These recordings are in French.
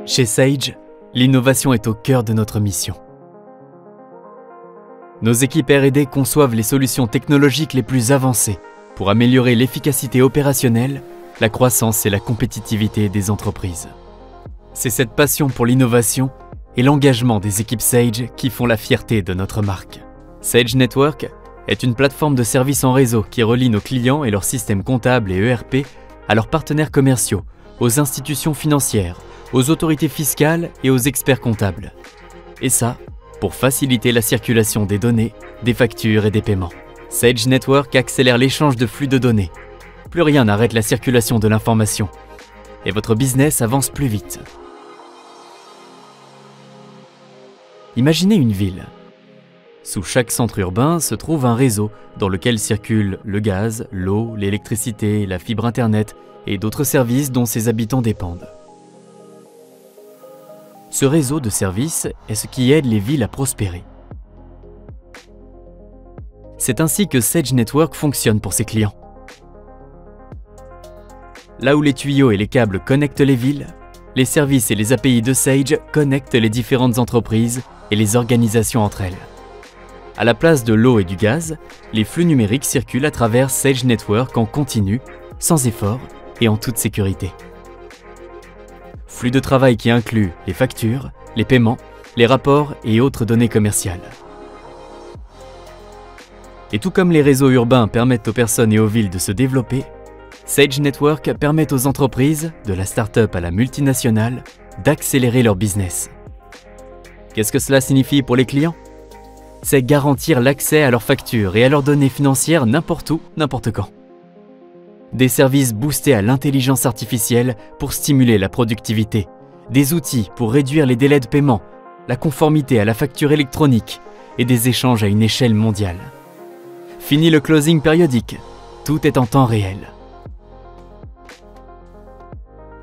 Chez Sage, l'innovation est au cœur de notre mission. Nos équipes R&D conçoivent les solutions technologiques les plus avancées pour améliorer l'efficacité opérationnelle, la croissance et la compétitivité des entreprises. C'est cette passion pour l'innovation et l'engagement des équipes Sage qui font la fierté de notre marque. Sage Network est une plateforme de services en réseau qui relie nos clients et leurs systèmes comptables et ERP à leurs partenaires commerciaux, aux institutions financières, aux autorités fiscales et aux experts comptables. Et ça, pour faciliter la circulation des données, des factures et des paiements. Sage Network accélère l'échange de flux de données. Plus rien n'arrête la circulation de l'information. Et votre business avance plus vite. Imaginez une ville. Sous chaque centre urbain se trouve un réseau dans lequel circulent le gaz, l'eau, l'électricité, la fibre Internet et d'autres services dont ses habitants dépendent. Ce réseau de services est ce qui aide les villes à prospérer. C'est ainsi que Sage Network fonctionne pour ses clients. Là où les tuyaux et les câbles connectent les villes, les services et les API de Sage connectent les différentes entreprises et les organisations entre elles. À la place de l'eau et du gaz, les flux numériques circulent à travers Sage Network en continu, sans effort et en toute sécurité. Flux de travail qui inclut les factures, les paiements, les rapports et autres données commerciales. Et tout comme les réseaux urbains permettent aux personnes et aux villes de se développer, Sage Network permet aux entreprises, de la start-up à la multinationale, d'accélérer leur business. Qu'est-ce que cela signifie pour les clients? C'est garantir l'accès à leurs factures et à leurs données financières n'importe où, n'importe quand. Des services boostés à l'intelligence artificielle pour stimuler la productivité, des outils pour réduire les délais de paiement, la conformité à la facture électronique et des échanges à une échelle mondiale. Fini le closing périodique, tout est en temps réel.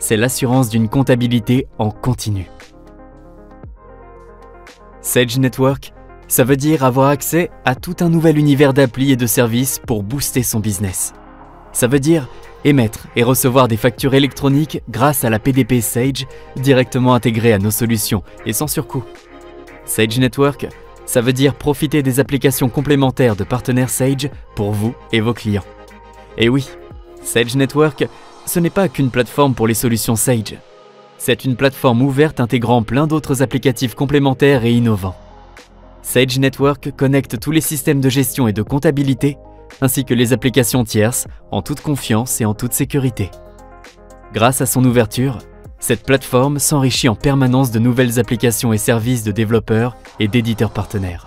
C'est l'assurance d'une comptabilité en continu. Sage Network, ça veut dire avoir accès à tout un nouvel univers d'applis et de services pour booster son business. Ça veut dire émettre et recevoir des factures électroniques grâce à la PDP Sage directement intégrée à nos solutions et sans surcoût. Sage Network, ça veut dire profiter des applications complémentaires de partenaires Sage pour vous et vos clients. Et oui, Sage Network, ce n'est pas qu'une plateforme pour les solutions Sage. C'est une plateforme ouverte intégrant plein d'autres applicatifs complémentaires et innovants. Sage Network connecte tous les systèmes de gestion et de comptabilité, ainsi que les applications tierces, en toute confiance et en toute sécurité. Grâce à son ouverture, cette plateforme s'enrichit en permanence de nouvelles applications et services de développeurs et d'éditeurs partenaires.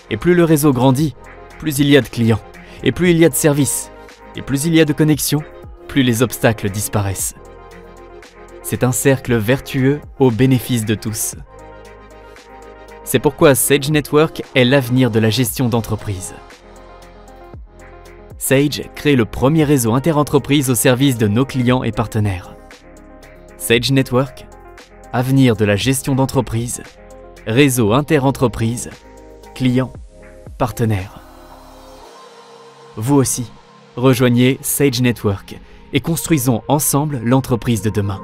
Et plus le réseau grandit, plus il y a de clients, et plus il y a de services, et plus il y a de connexions, plus les obstacles disparaissent. C'est un cercle vertueux au bénéfice de tous. C'est pourquoi Sage Network est l'avenir de la gestion d'entreprise. Sage crée le premier réseau inter-entreprise au service de nos clients et partenaires. Sage Network, avenir de la gestion d'entreprise, réseau inter-entreprise, clients, partenaires. Vous aussi, rejoignez Sage Network et construisons ensemble l'entreprise de demain.